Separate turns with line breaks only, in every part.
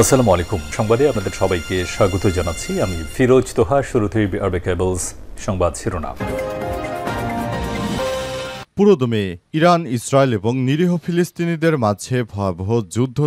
আসসালামু আলাইকুম। সংবাদে আপনাদের সবাইকে স্বাগত জানাচ্ছি। আমি ফিরোজ তোহা। শুরুতেই আরবে কেবলস সংবাদ শিরোনাম।
পুরোদমে ইরান, ইসরায়েল এবং নিরীহ ফিলিস্তিনিদের মাঝে ভয়াবহ যুদ্ধ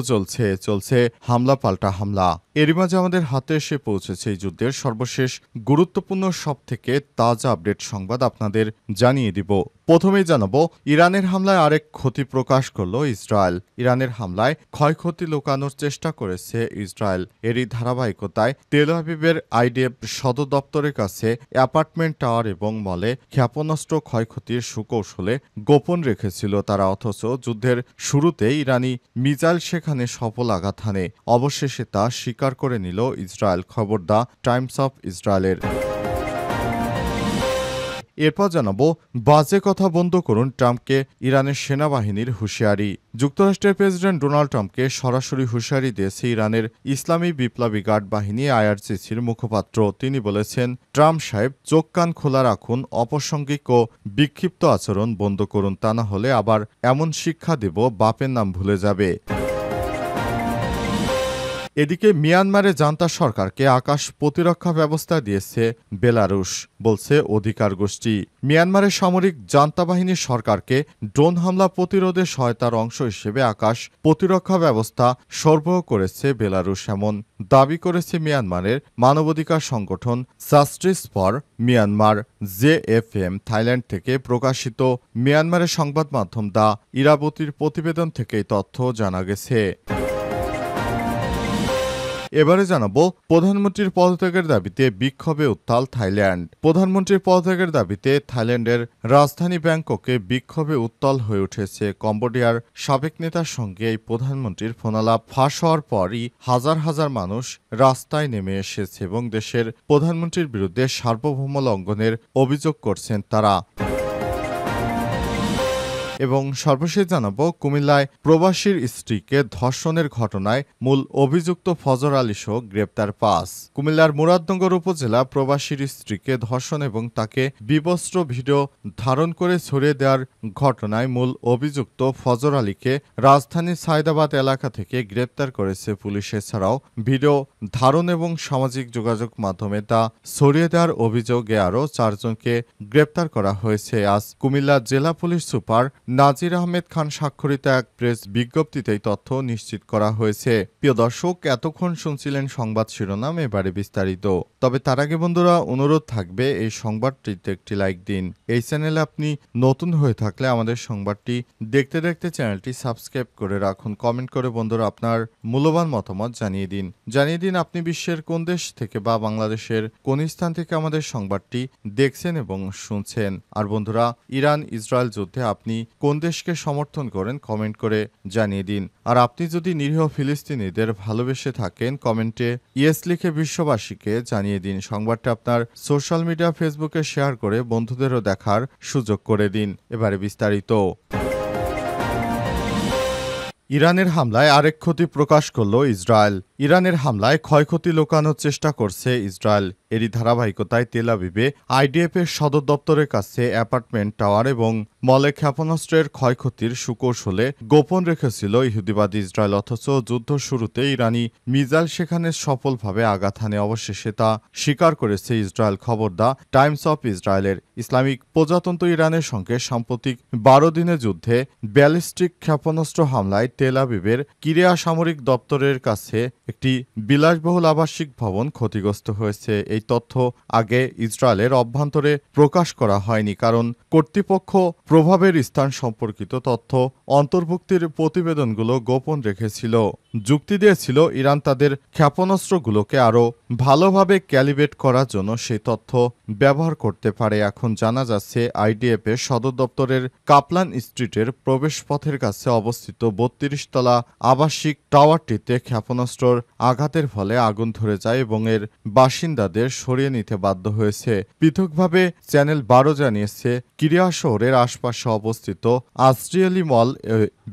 চলছে হামলা পাল্টা হামলা। এরই মাঝে আমাদের হাতে এসে পৌঁছেছে এই যুদ্ধের সর্বশেষ গুরুত্বপূর্ণ সবথেকে তাজা আপডেট সংবাদ আপনাদের জানিয়ে দিব। প্রথমেই জানাবো, ইরানের হামলায় আরেক ক্ষতি প্রকাশ করল ইসরায়েল। ইরানের হামলায় ক্ষয়ক্ষতি লুকানোর চেষ্টা করেছে ইসরায়েল। এরই ধারাবাহিকতায় তেল আবিবের আইডিএফ সদর দপ্তরের কাছে অ্যাপার্টমেন্ট টাওয়ার এবং মলে ক্ষেপণাস্ত্র ক্ষয়ক্ষতির সুকৌশলে গোপন রেখেছিল তারা, অথচ যুদ্ধের শুরুতে ইরানি মিসাইল সেখানে সফল আঘাত হানে। অবশেষে তা স্বীকার করে নিল ইসরায়েল। খবর দ্য টাইমস অফ ইসরায়েলের। এরপর জানাবো, বাজে কথা বন্ধ করুন, ট্রাম্পকে ইরানের সেনাবাহিনীর হুঁশিয়ারি। যুক্তরাষ্ট্রের প্রেসিডেন্ট ডোনাল্ড ট্রাম্পকে সরাসরি হুঁশিয়ারি দিয়েছে ইরানের ইসলামী বিপ্লবী গার্ড বাহিনী আইআরজিসির মুখপাত্র। তিনি বলেছেন, ট্রাম্প সাহেব, চোখ কান খোলা রাখুন, অপ্রাসঙ্গিক ও বিক্ষিপ্ত আচরণ বন্ধ করুন, তা না হলে আবার এমন শিক্ষা দেব বাপের নাম ভুলে যাবে। এদিকে মিয়ানমারে জান্তা সরকারকে আকাশ প্রতিরক্ষা ব্যবস্থা দিয়েছে বেলারুশ, বলছে অধিকার গোষ্ঠী। মিয়ানমারের সামরিক জান্তা বাহিনীর সরকারকে ড্রোন হামলা প্রতিরোধে সহায়তার অংশ হিসেবে আকাশ প্রতিরক্ষা ব্যবস্থা সরবরাহ করেছে বেলারুশ, এমন দাবি করেছে মিয়ানমারের মানবাধিকার সংগঠন justice for Myanmar JFM. Thailand থেকে প্রকাশিত মিয়ানমারের সংবাদ মাধ্যম দ্য ইরাবতীর প্রতিবেদন থেকে এই তথ্য জানা গেছে। এবারে জানাবো, প্রধানমন্ত্রীর পদত্যাগের দাবিতে বিক্ষোভে উত্তাল থাইল্যান্ড। প্রধানমন্ত্রীর পদত্যাগের দাবিতে থাইল্যান্ডের রাজধানী ব্যাংককে বিক্ষোভে উত্তাল হয়ে উঠেছে। কম্বোডিয়ার সাবেক নেতার সঙ্গে এই প্রধানমন্ত্রীর ফোনালাপ ফাঁস হওয়ার পরই হাজার হাজার মানুষ রাস্তায় নেমে এসেছে এবং দেশের প্রধানমন্ত্রীর বিরুদ্ধে সার্বভৌম লঙ্ঘনের অভিযোগ করছেন তারা। এবং সর্বশেষ জানাবো, কুমিল্লায় প্রবাসীর স্ত্রীকে ধর্ষণের ঘটনায় মূল অভিযুক্ত ফজর আলী সহ গ্রেপ্তার ৫। কুমিল্লার মুরাদনগর উপজেলা প্রবাসীর স্ত্রীকে ধর্ষণ এবং তাকে বিবস্ত্র ভিডিও ধারণ করে ছড়িয়ে দেওয়ার ঘটনায় মূল অভিযুক্ত ফজর আলীকে রাজধানীর সায়দাবাদ এলাকা থেকে গ্রেপ্তার করেছে পুলিশ। এছাড়াও ভিডিও ধারণ এবং সামাজিক যোগাযোগ মাধ্যমে তা ছড়িয়ে দেওয়ার অভিযোগে আরও ৪ জনকে গ্রেপ্তার করা হয়েছে। আজ কুমিল্লা জেলা পুলিশ সুপার নাজির আহমেদ খান স্বাক্ষরিত এক প্রেস বিজ্ঞপ্তিতেই তথ্য নিশ্চিত করা হয়েছে। প্রিয় দর্শক, এতক্ষণ শুনছিলেন সংবাদ শিরোনাম, এবারে বিস্তারিত। তবে তার আগে বন্ধুরা, অনুরোধ থাকবে এই সংবাদটিতে একটি লাইক দিন। এই চ্যানেলে আপনি নতুন হয়ে থাকলে আমাদের সংবাদটি দেখতে দেখতে চ্যানেলটি সাবস্ক্রাইব করে রাখুন। কমেন্ট করে বন্ধুরা আপনার মূল্যবান মতামত জানিয়ে দিন আপনি বিশ্বের কোন দেশ থেকে বা বাংলাদেশের কোন স্থান থেকে আমাদের সংবাদটি দেখছেন এবং শুনছেন। আর বন্ধুরা, ইরান ইসরায়েল যুদ্ধে আপনি কোন দেশকে সমর্থন করেন কমেন্ট করে জানিয়ে দিন। আর আপনি যদি নিরীহ ফিলিস্তিনিদের ভালোবেসে থাকেন, কমেন্টে ইয়েস লিখে বিশ্ববাসীকে জানিয়ে দিন। সংবাদটা আপনার সোশ্যাল মিডিয়া ফেসবুকে শেয়ার করে বন্ধুদেরও দেখার সুযোগ করে দিন। এবারে বিস্তারিত। ইরানের হামলায় আরেক ক্ষতি প্রকাশ করল ইসরায়েল। ইরানের হামলায় ক্ষয়ক্ষতি লুকানোর চেষ্টা করছে ইসরায়েল। এরই ধারাবাহিকতায় তেল আবিবে আইডিএফের সদর দপ্তরের কাছে অ্যাপার্টমেন্ট টাওয়ার এবং মলে ক্ষেপণাস্ত্রের ক্ষয়ক্ষতির সুকৌশলে গোপন রেখেছিল ইহুদিবাদী ইসরায়েল, অথচ যুদ্ধ শুরুতে ইরানি মিসাইল সেখানে সফলভাবে আঘাত হানে। অবশেষে তা স্বীকার করেছে ইসরায়েল। খবর দ্য টাইমস অফ ইসরায়েলের। ইসলামিক প্রজাতন্ত্র ইরানের সঙ্গে সাম্প্রতিক ১২ দিনের যুদ্ধে ব্যালিস্টিক ক্ষেপণাস্ত্র হামলায় তেল আবিবের কিরিয়া সামরিক দপ্তরের কাছে একটি বিলাসবহুল আবাসিক ভবন ক্ষতিগ্রস্ত হয়েছে। এই তথ্য আগে ইসরায়েলের অভ্যন্তরে প্রকাশ করা হয়নি, কারণ কর্তৃপক্ষ প্রভাবের স্থান সম্পর্কিত তথ্য অন্তর্ভুক্তির প্রতিবেদনগুলো গোপন রেখেছিল। যুক্তি দিয়েছিল ইরান তাদের ক্ষেপণাস্ত্রগুলোকে আরও ভালোভাবে ক্যালিব্রেট করার জন্য সেই তথ্য ব্যবহার করতে পারে। এখন জানা যাচ্ছে আইডিএফের সদর দপ্তরের কাপলান স্ট্রিটের প্রবেশপথের কাছে অবস্থিত ৩২ তলা আবাসিক টাওয়ারটিতে ক্ষেপণাস্ত্রর আঘাতের ফলে আগুন ধরে যায় এবং এর বাসিন্দাদের সরিয়ে নিতে বাধ্য হয়েছে। পৃথকভাবে চ্যানেল ১২ জানিয়েছে, কিরিয়া শহরের আশপাশে অবস্থিত আজরিয়ালি মল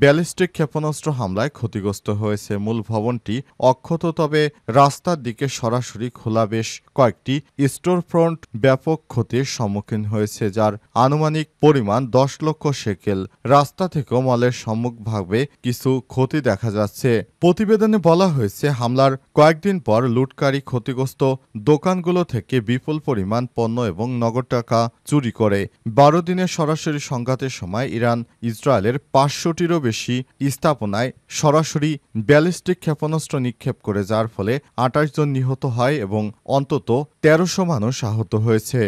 ব্যালিস্টিক ক্ষেপণাস্ত্র হামলায় ক্ষতিগ্রস্ত হয়েছে। রয়েছে। মূল ভবনটি অক্ষত, তবে রাস্তার দিকে সরাসরি খোলা বেশ কয়েকটি স্টোর ফ্রন্ট ব্যাপক ক্ষতির সম্মুখীন হয়েছে, যার আনুমানিক পরিমাণ 10 লক্ষ শেকেল। রাস্তা থেকেও মলের সম্মুখভাগে কিছু ক্ষতি দেখা যাচ্ছে। প্রতিবেদনে বলা হয়েছে, হামলার কয়েকদিন পর লুটকারী ক্ষতিগ্রস্ত দোকানগুলো থেকে বিপুল পরিমাণ পণ্য এবং নগদ টাকা চুরি করে। 12 দিনের সরাসরি সংঘাতের সময় ইরান ইসরায়েলের 500টিরও বেশি স্থাপনায় সরাসরি ব্যালিস্টিক ক্ষেপণাস্ত্র নিক্ষেপ করে, যার ফলে 28 জন নিহত হয় এবং অন্তত 1300 মানুষ আহত হয়েছে।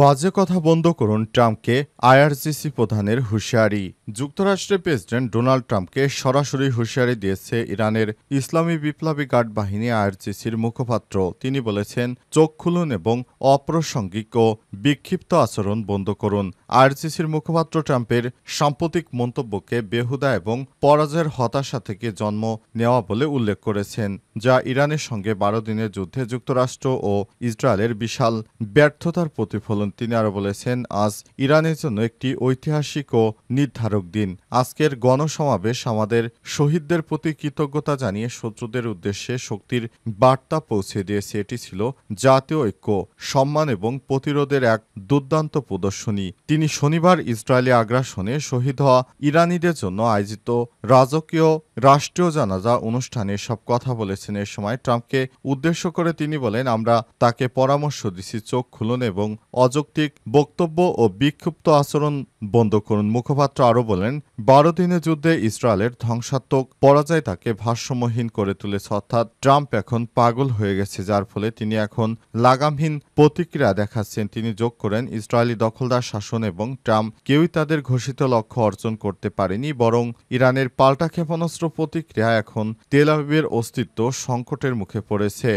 বাজে কথা বন্ধ করুন, ট্রাম্পকে আইআরজিসি প্রধানের হুঁশিয়ারি। যুক্তরাষ্ট্রের প্রেসিডেন্ট ডোনাল্ড ট্রাম্পকে সরাসরি হুঁশিয়ারি দিয়েছে ইরানের ইসলামী বিপ্লবী গার্ড বাহিনী আইআরজিসির মুখপাত্র। তিনি বলেছেন, চোখ খুলুন এবং অপ্রাসঙ্গিক ও বিক্ষিপ্ত আচরণ বন্ধ করুন। আইআরজিসির মুখপাত্র ট্রাম্পের সাম্প্রতিক মন্তব্যকে বেহুদা এবং পরাজয়ের হতাশা থেকে জন্ম নেওয়া বলে উল্লেখ করেছেন, যা ইরানের সঙ্গে 12 দিনের যুদ্ধে যুক্তরাষ্ট্র ও ইসরায়েলের বিশাল ব্যর্থতার প্রতিফলন। তিনি আরও বলেছেন, আজ ইরানের জন্য একটি ঐতিহাসিক ও নির্ধারক দিন। আজকের গণসমাবেশ আমাদের শহীদদের প্রতি কৃতজ্ঞতা জানিয়ে শত্রুদের উদ্দেশ্যে শক্তির বার্তা পৌঁছে দিয়েছে। এটি ছিল জাতীয় ঐক্য, সম্মান এবং প্রতিরোধের এক দুর্দান্ত প্রদর্শনী। তিনি শনিবার ইসরায়েলি আগ্রাসনে শহীদ হওয়া ইরানিদের জন্য আয়োজিত রাজকীয় রাষ্ট্রীয় জানাজা অনুষ্ঠানে সব কথা বলেছেন। এ সময় ট্রাম্পকে উদ্দেশ্য করে তিনি বলেন, আমরা তাকে পরামর্শ দিচ্ছি, চোখ খুলুন এবং অযৌক্তিক বক্তব্য ও বিক্ষিপ্ত আচরণ বন্ধ করুন। মুখপাত্র আরও বলেন, 12 দিনের যুদ্ধে ইসরায়েলের ধ্বংসাত্মক পরাজয় তাকে ভারসাম্যহীন করে তুলেছে। অর্থাৎ ট্রাম্প এখন পাগল হয়ে গেছে, যার ফলে তিনি এখন লাগামহীন প্রতিক্রিয়া দেখাচ্ছেন। তিনি যোগ করেন, ইসরায়েলি দখলদার শাসন এবং ট্রাম্প কেউই তাদের ঘোষিত লক্ষ্য অর্জন করতে পারেনি, বরং ইরানের পাল্টা ক্ষেপণাস্ত্র প্রতিক্রিয়া এখন তেল আবিবের অস্তিত্ব সংকটের মুখে পড়েছে।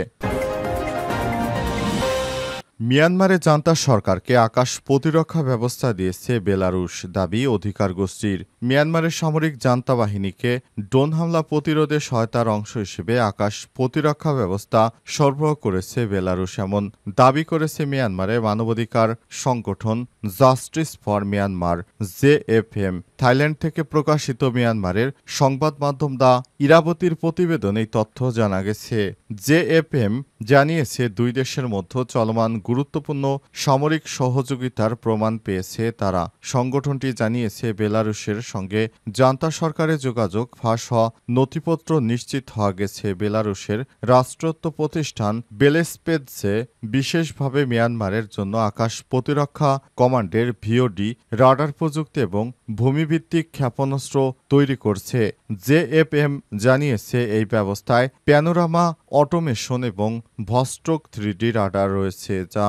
মিয়ানমারে জান্তা সরকারকে আকাশ প্রতিরক্ষা ব্যবস্থা দিয়েছে বেলারুশ, দাবি অধিকার গোষ্ঠীর। মিয়ানমারের সামরিক জান্তা বাহিনীকে ড্রোন হামলা প্রতিরোধে সহায়তার অংশ হিসেবে আকাশ প্রতিরক্ষা ব্যবস্থা সরবরাহ করেছে বেলারুশ, এমন দাবি করেছে মিয়ানমারের মানবাধিকার সংগঠন justice for Myanmar JFM. Thailand থেকে প্রকাশিত মিয়ানমারের সংবাদ মাধ্যম দ্য ইরাবতীর প্রতিবেদনে এই তথ্য জানা গেছে। জেএফএম জানিয়েছে, দুই দেশের মধ্যে চলমান গুরুত্বপূর্ণ সামরিক সহযোগিতার প্রমাণ পেয়েছে তারা। সংগঠনটি জানিয়েছে, বেলারুশের সঙ্গে জান্তা সরকারের যোগাযোগ ফাঁস হওয়া নথিপত্র নিশ্চিত হওয়া গেছে। বেলারুশের রাষ্ট্রত্ব প্রতিষ্ঠান বেলেসপেদসে বিশেষভাবে মিয়ানমারের জন্য আকাশ প্রতিরক্ষা কমান্ডের ভিওডি রাডার প্রযুক্তি এবং ভূমিভিত্তিক ক্ষেপণাস্ত্র তৈরি করছে। জেএফএম জানিয়েছে, এই ব্যবস্থায় প্যানোরামা অটোমেশন এবং ভস্ট্রোক 3D রাডার রয়েছে, যা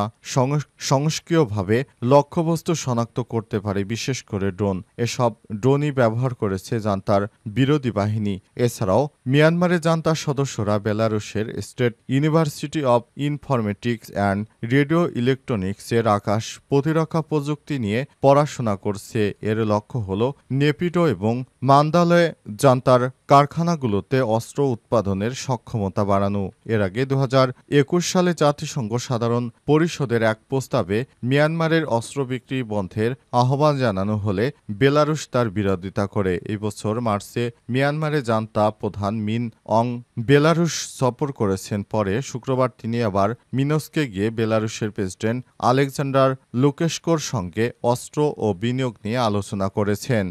সংস্কীয়ভাবে লক্ষ্যবস্তু শনাক্ত করতে পারে, বিশেষ করে ড্রোন। এসব ড্রোনই ব্যবহার করেছে জান্তার বিরোধী বাহিনী। এছাড়াও মিয়ানমারে জান্তার সদস্যরা বেলারুশের state university of informatics and radio ইলেকট্রনিক্সের আকাশ প্রতিরক্ষা প্রযুক্তি নিয়ে পড়াশোনা করছে। এর লক্ষ্য হল নেপিডো এবং মান্দালয়ে জান্তার কারখানাগুলোতে অস্ত্র উৎপাদনের সক্ষমতা বাড়ানো। এর আগে 2021 সালে জাতিসংঘ সাধারণ পরিষদের এক প্রস্তাবে মিয়ানমারের অস্ত্র বিক্রি বন্ধের আহ্বান জানানো হলে বেলারুশ তার বিরোধিতা করে। এই বছর মার্চে মিয়ানমারে জান্তা প্রধান মিন অং বেলারুশ সফর করেছেন। পরে শুক্রবার তিনি আবার মিনস্কে গিয়ে বেলারুশের প্রেসিডেন্ট আলেকজান্ডার লুকাশেঙ্কোর সঙ্গে অস্ত্র ও বিনিয়োগ নিয়ে আলোচনা করেছেন।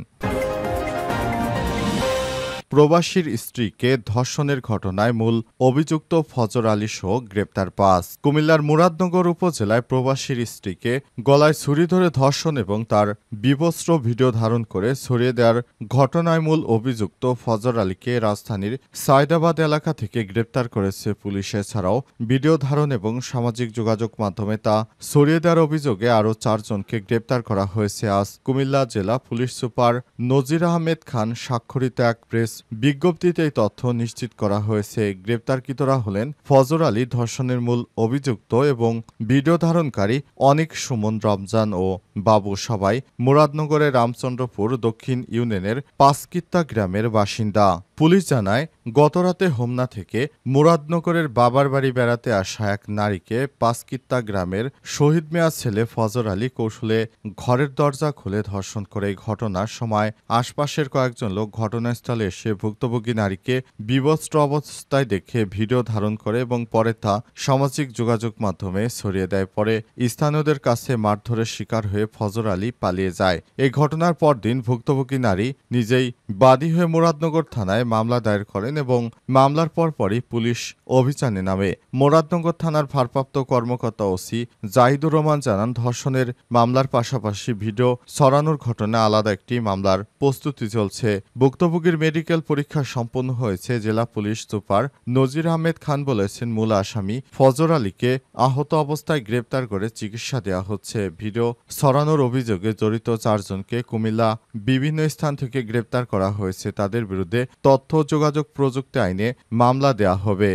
প্রবাসীর স্ত্রীকে ধর্ষণের ঘটনায় মূল অভিযুক্ত ফজর আলী সহ গ্রেপ্তার 5। কুমিল্লার মুরাদনগর উপজেলায় প্রবাসীর স্ত্রীকে গলায় ছুরি ধরে ধর্ষণ এবং তার বিবস্ত্র ভিডিও ধারণ করে ছড়িয়ে দেওয়ার ঘটনায় মূল অভিযুক্ত ফজর আলীকে রাজধানীর সায়দাবাদ এলাকা থেকে গ্রেপ্তার করেছে পুলিশ। এছাড়াও ভিডিও ধারণ এবং সামাজিক যোগাযোগ মাধ্যমে তা ছড়িয়ে দেওয়ার অভিযোগে আরও 4 জনকে গ্রেপ্তার করা হয়েছে। আজ কুমিল্লা জেলা পুলিশ সুপার নজির আহমেদ খান স্বাক্ষরিত এক প্রেস বিজ্ঞপ্তিতে এই তথ্য নিশ্চিত করা হয়েছে। গ্রেপ্তারকৃতরা হলেন ফজর আলী, ধর্ষণের মূল অভিযুক্ত, এবং ভিডিও ধারণকারী অনিক, সুমন, রমজান ও বাবু সবাই মুরাদনগরের রামচন্দ্রপুর দক্ষিণ ইউনিয়নের পাঁচকিত্তা গ্রামের বাসিন্দা। পুলিশ জানায়, গতরাতে হোমনা থেকে মুরাদনগরের বাবার বাড়ি বেড়াতে আসা এক নারীকে পাঁচকিত্তা গ্রামের শহীদ মিয়ার ছেলে ফজর আলী কৌশলে ঘরের দরজা খুলে ধর্ষণ করে। এই ঘটনার সময় আশপাশের কয়েকজন লোক ঘটনাস্থলে এসে ভুক্তভোগী নারীকে বিবস্ত্র অবস্থায় দেখে ভিডিও ধারণ করে এবং পরে তা সামাজিক যোগাযোগ মাধ্যমে ছড়িয়ে দেয়। পরে স্থানীয়দের কাছে মারধরের শিকার হয়ে ফজর আলী পালিয়ে যায়। এই ঘটনার পরদিন ভুক্তভোগী নারী নিজেই বাদী হয়ে মুরাদনগর থানায় মামলা দায়ের করেন এবং মামলার পরপরই পুলিশ অভিযানে নামে। মুরাদনগর থানার ভারপ্রাপ্ত কর্মকর্তা ওসি জাহিদুর রহমান জানান, ধর্ষণের মামলার পাশাপাশি ভিডিও ছড়ানোর ঘটনায় আলাদা একটি মামলার প্রস্তুতি চলছে। ভুক্তভোগীর মেডিকেল পরীক্ষা সম্পন্ন হয়েছে। জেলা পুলিশ সুপার নজির আহমেদ খান বলেছেন, মূল আসামি ফজর আলীকে আহত অবস্থায় গ্রেপ্তার করে চিকিৎসা দেওয়া হচ্ছে। ভিডিও ছড়ানোর অভিযোগে জড়িত 4 জনকে কুমিল্লা বিভিন্ন স্থান থেকে গ্রেপ্তার করা হয়েছে। তাদের বিরুদ্ধে তথ্য যোগাযোগ প্রযুক্তি আইনে মামলা দেওয়া হবে।